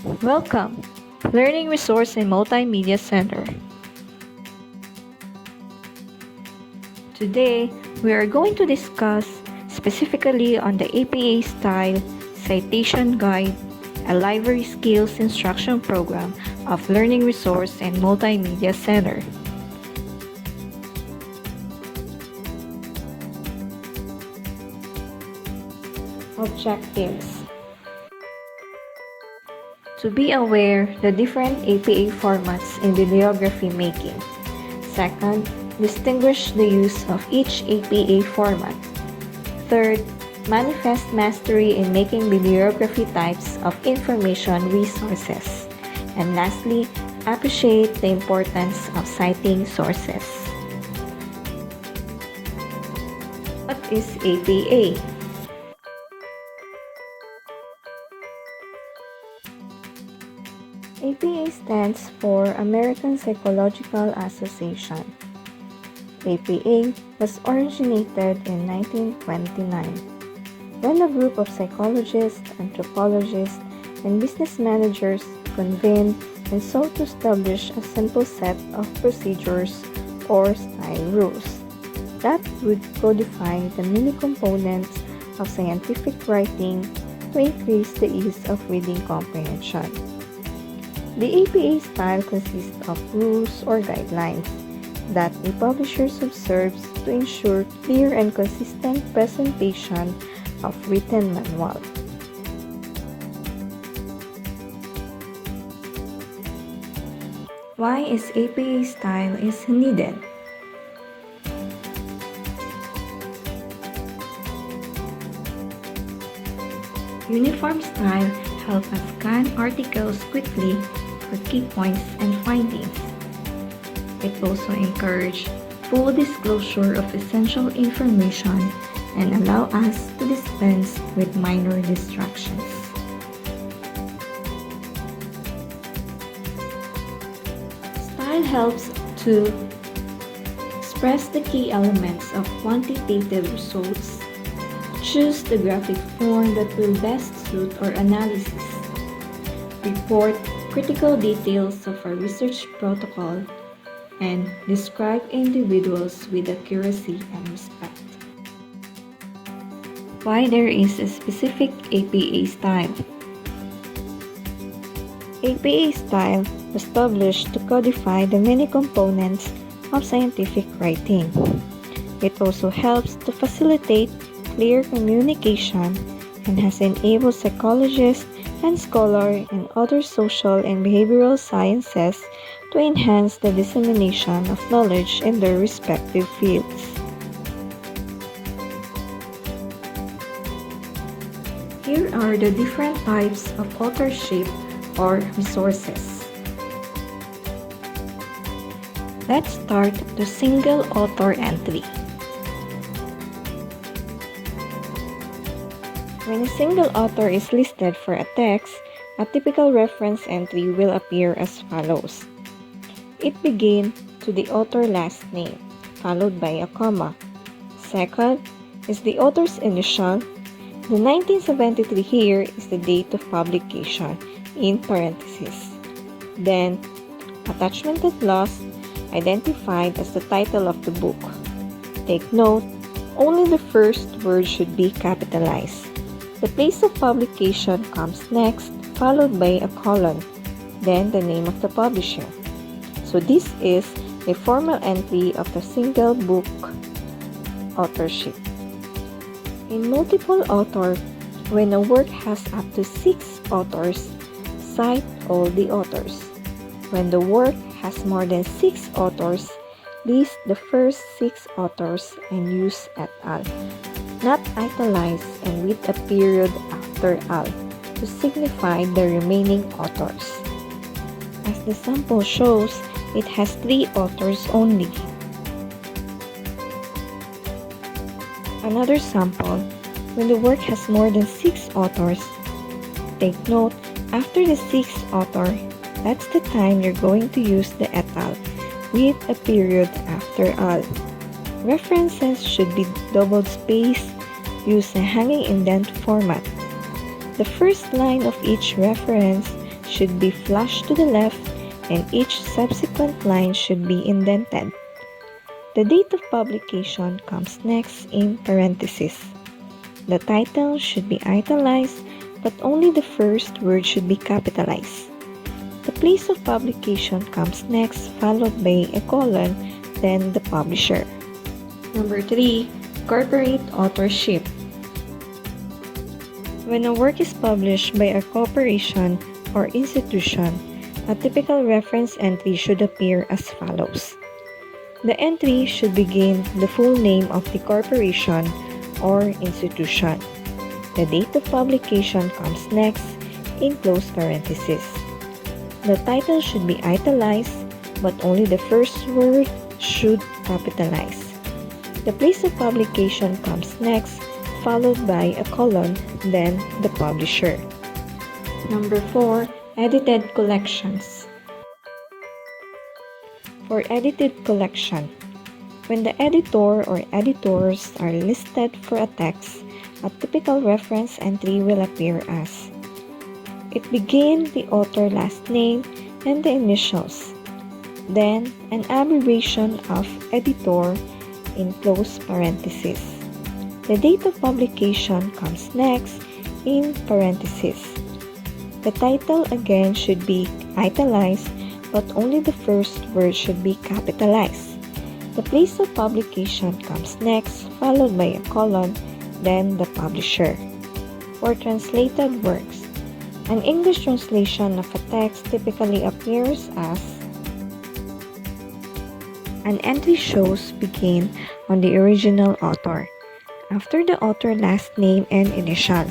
Welcome, Learning Resource and Multimedia Center. Today, we are going to discuss specifically on the APA Style Citation Guide, a library skills instruction program of Learning Resource and Multimedia Center. Objectives: to be aware the different APA formats in bibliography making. Second, distinguish the use of each APA format. Third, manifest mastery in making bibliography types of information resources. And lastly, appreciate the importance of citing sources. What is APA? APA stands for American Psychological Association. APA was originated in 1929 when a group of psychologists, anthropologists, and business managers convened and sought to establish a simple set of procedures or style rules that would codify the many components of scientific writing to increase the ease of reading comprehension. The APA style consists of rules or guidelines that a publisher observes to ensure clear and consistent presentation of written manual. Why is APA style is needed? Uniform style helps us scan articles quickly for key points and findings. It also encourages full disclosure of essential information and allow us to dispense with minor distractions. Style helps to express the key elements of quantitative results, choose the graphic form that will best suit our analysis, report critical details of our research protocol, and describe individuals with accuracy and respect. Why there is a specific APA style? APA style was established to codify the many components of scientific writing. It also helps to facilitate clear communication and has enabled psychologists and scholars in other social and behavioral sciences to enhance the dissemination of knowledge in their respective fields. Here are the different types of authorship or resources. Let's start the single author entry. When a single author is listed for a text, a typical reference entry will appear as follows. It begins to the author last name, followed by a comma. Second is the author's initial. The 1973 here is the date of publication, in parentheses. Then, attachment at lost, identified as the title of the book. Take note, only the first word should be capitalized. The place of publication comes next, followed by a colon, then the name of the publisher. So this is a formal entry of the single book authorship. In multiple author, when a work has up to 6 authors, cite all the authors. When the work has more than 6 authors, list the first 6 authors and use et al. Not italize and with a period after al to signify the remaining authors. As the sample shows, it has 3 authors only. Another sample, when the work has more than 6 authors, take note, after the 6th author, that's the time you're going to use the et al. With a period after al. References should be double-spaced, use a hanging indent format. The first line of each reference should be flush to the left and each subsequent line should be indented. The date of publication comes next in parentheses. The title should be italicized, but only the first word should be capitalized. The place of publication comes next, followed by a colon, then the publisher. Number 3. Corporate authorship. When a work is published by a corporation or institution, a typical reference entry should appear as follows. The entry should begin the full name of the corporation or institution. The date of publication comes next in close parentheses. The title should be italicized, but only the first word should capitalize. The place of publication comes next, followed by a colon, then the publisher. Number 4. Edited collections. For edited collection, when the editor or editors are listed for a text, a typical reference entry will appear as: it begins the author last name and the initials, then an abbreviation of editor in close parentheses. The date of publication comes next in parentheses. The title again should be italicized, but only the first word should be capitalized. The place of publication comes next, followed by a colon, then the publisher. For translated works, an English translation of a text typically appears as: an entry shows begin on the original author, after the author last name and initial.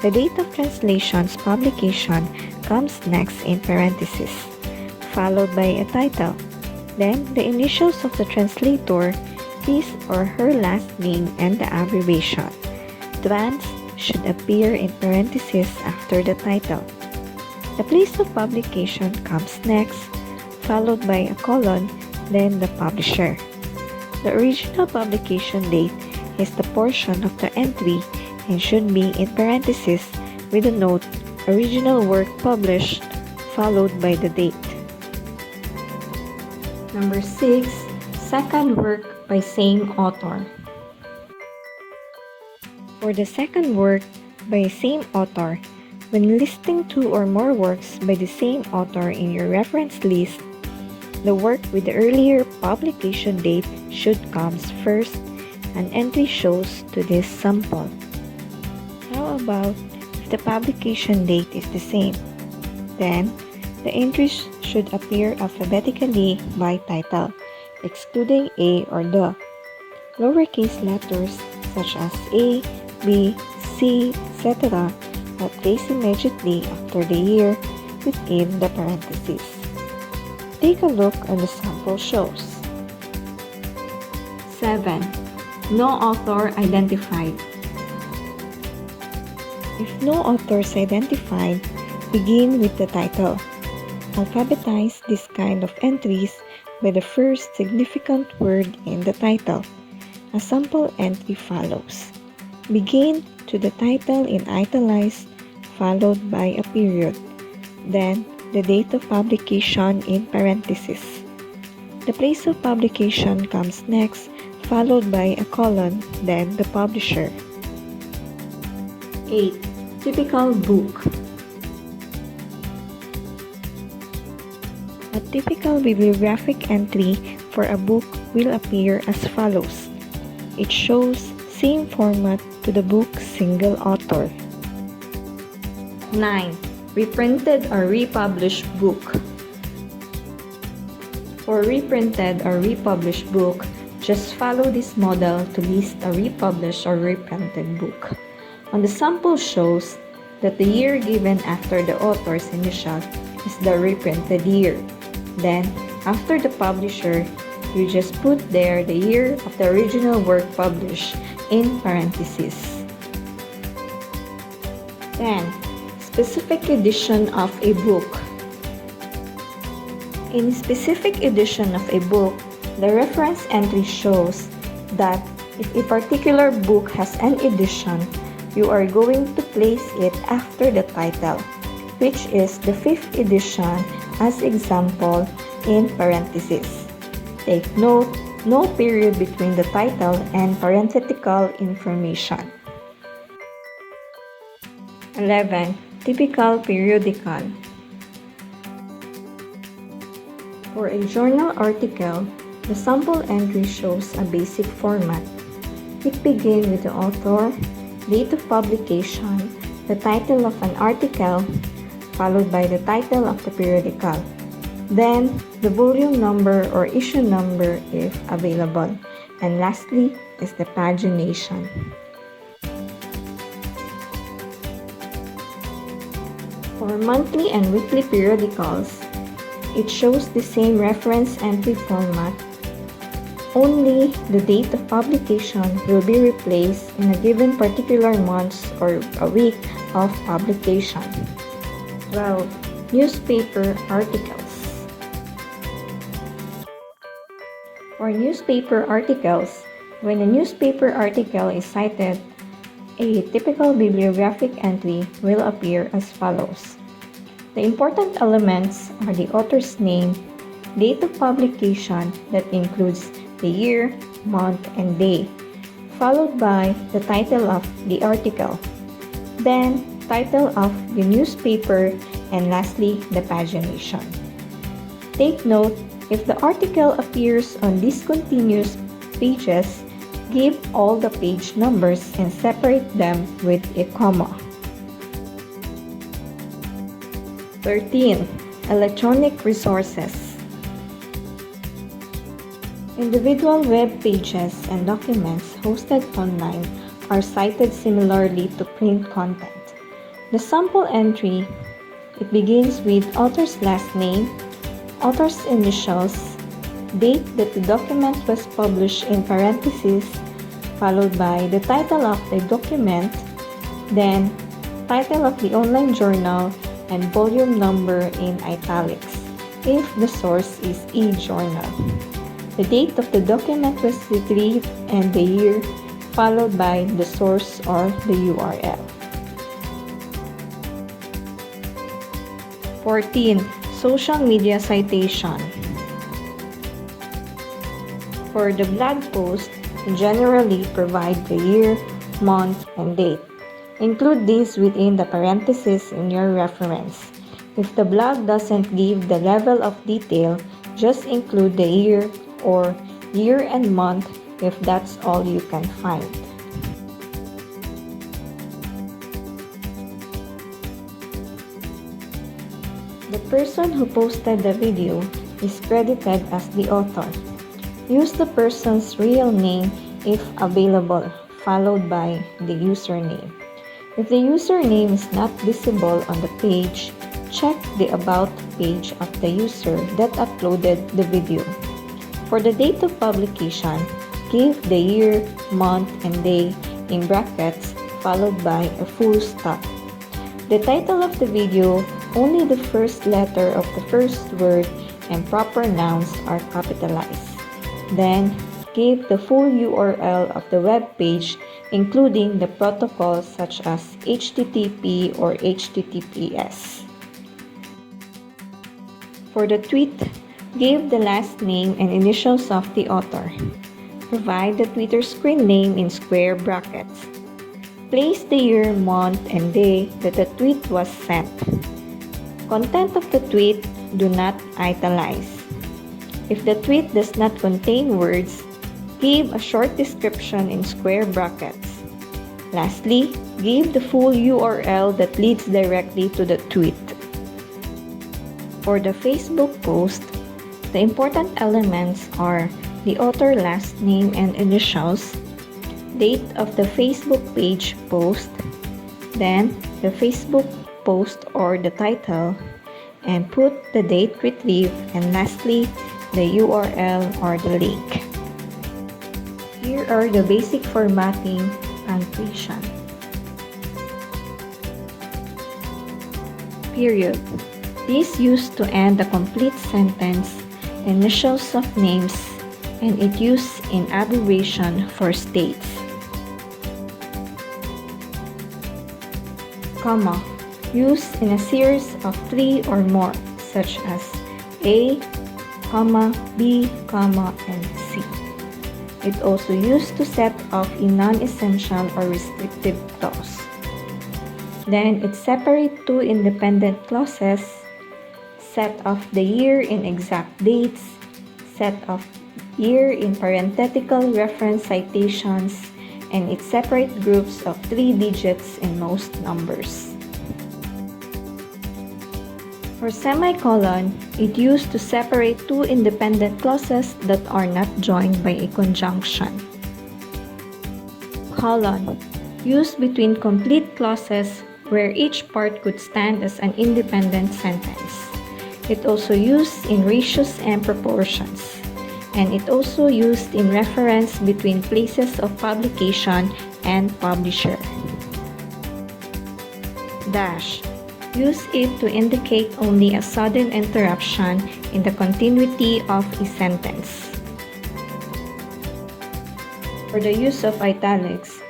The date of translation's publication comes next in parentheses, followed by a title. Then the initials of the translator, his or her last name and the abbreviation. Trans should appear in parentheses after the title. The place of publication comes next, followed by a colon, then the publisher. The original publication date is the portion of the entry and should be in parentheses with the note original work published, followed by the date. Number 6. Second work by same author. For the second work by same author, when listing 2 or more works by the same author in your reference list, the work with the earlier publication date should come first. An entry shows to this sample. How about if the publication date is the same? Then, the entries should appear alphabetically by title, excluding A or the. Lowercase letters such as A, B, C, etc. are placed immediately after the year within the parentheses. Take a look on the sample shows. 7. No author identified. If no author is identified, begin with the title. Alphabetize this kind of entries by the first significant word in the title. A sample entry follows. Begin to the title in italicized, followed by a period. Then, the date of publication in parentheses. The place of publication comes next, followed by a colon, then the publisher. 8. Typical book. A typical bibliographic entry for a book will appear as follows. It shows same format to the book's single author. 9. Reprinted or republished book. For reprinted or republished book, just follow this model to list a republished or reprinted book. On the sample shows that the year given after the author's initial is the reprinted year. Then, after the publisher, you just put there the year of the original work published in parentheses. 10. Specific edition of a book. In specific edition of a book, the reference entry shows that if a particular book has an edition, you are going to place it after the title. which is the 5th edition as example in parentheses. Take note, no period between the title and parenthetical information. 11. Typical periodical. For a journal article, the sample entry shows a basic format. It begins with the author, date of publication, the title of an article, followed by the title of the periodical. Then, the volume number or issue number if available. And lastly is the pagination. For monthly and weekly periodicals, it shows the same reference entry format. Only the date of publication will be replaced in a given particular month or a week of publication. 12. Newspaper articles. For newspaper articles, when a newspaper article is cited, a typical bibliographic entry will appear as follows. The important elements are the author's name, date of publication that includes the year, month, and day, followed by the title of the article, then title of the newspaper, and lastly the pagination. Take note, if the article appears on discontinuous pages, give all the page numbers and separate them with a comma. 13. Electronic resources. Individual web pages and documents hosted online are cited similarly to print content. The sample entry, it begins with author's last name, author's initials, date that the document was published in parentheses, followed by the title of the document, then title of the online journal, and volume number in italics, if the source is e-journal. The date of the document was retrieved and the year, followed by the source or the URL. 14. Social media citation. For the blog post, generally provide the year, month, and date. Include these within the parentheses in your reference. If the blog doesn't give the level of detail, just include the year or year and month if that's all you can find. The person who posted the video is credited as the author. Use the person's real name if available, followed by the username. If the username is not visible on the page, check the About page of the user that uploaded the video. For the date of publication, give the year, month, and day in brackets followed by a full stop. The title of the video, only the first letter of the first word and proper nouns are capitalized. Then, give the full URL of the web page including the protocols such as HTTP or HTTPS. For the tweet, give the last name and initials of the author. Provide the Twitter screen name in square brackets. Place the year, month, and day that the tweet was sent. Content of the tweet, do not italize. If the tweet does not contain words, give a short description in square brackets. Lastly, give the full URL that leads directly to the tweet. For the Facebook post, the important elements are the author last name and initials, date of the Facebook page post, then the Facebook post or the title, and put the date retrieved, and lastly, the URL or the link. Here are the basic formatting punctuation. Period. This used to end a complete sentence, initials of names, and it used in abbreviation for states. Comma. used in a series of three or more, such as A, B, and C. It also used to set off a non-essential or restrictive clause. Then it separates two independent clauses, set off the year in exact dates, set off year in parenthetical reference citations, and it separates groups of 3 digits in most numbers. For semicolon, it used to separate two independent clauses that are not joined by a conjunction. Colon, used between complete clauses where each part could stand as an independent sentence. It also used in ratios and proportions. And it also used in reference between places of publication and publisher. Dash, use it to indicate only a sudden interruption in the continuity of a sentence. For the use of italics,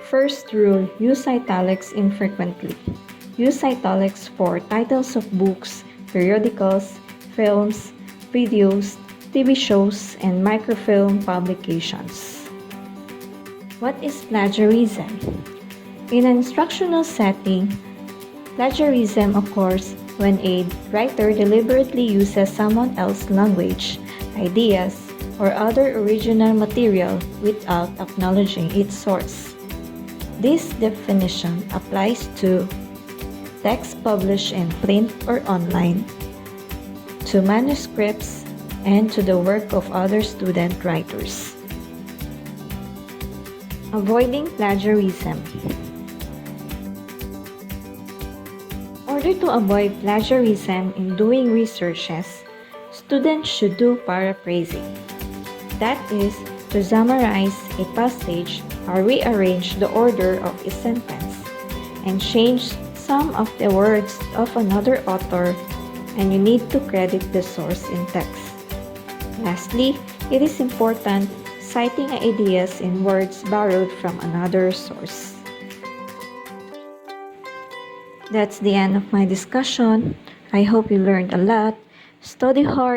first rule, use italics infrequently. Use italics for titles of books, periodicals, films, videos, TV shows, and microfilm publications. What is plagiarism? In an instructional setting, plagiarism occurs when a writer deliberately uses someone else's language, ideas, or other original material without acknowledging its source. This definition applies to text published in print or online, to manuscripts, and to the work of other student writers. Avoiding plagiarism. In order to avoid plagiarism in doing researches, students should do paraphrasing. That is, to summarize a passage or rearrange the order of a sentence and change some of the words of another author, and you need to credit the source in text. Lastly, it is important citing ideas in words borrowed from another source. That's the end of my discussion. I hope you learned a lot. Study hard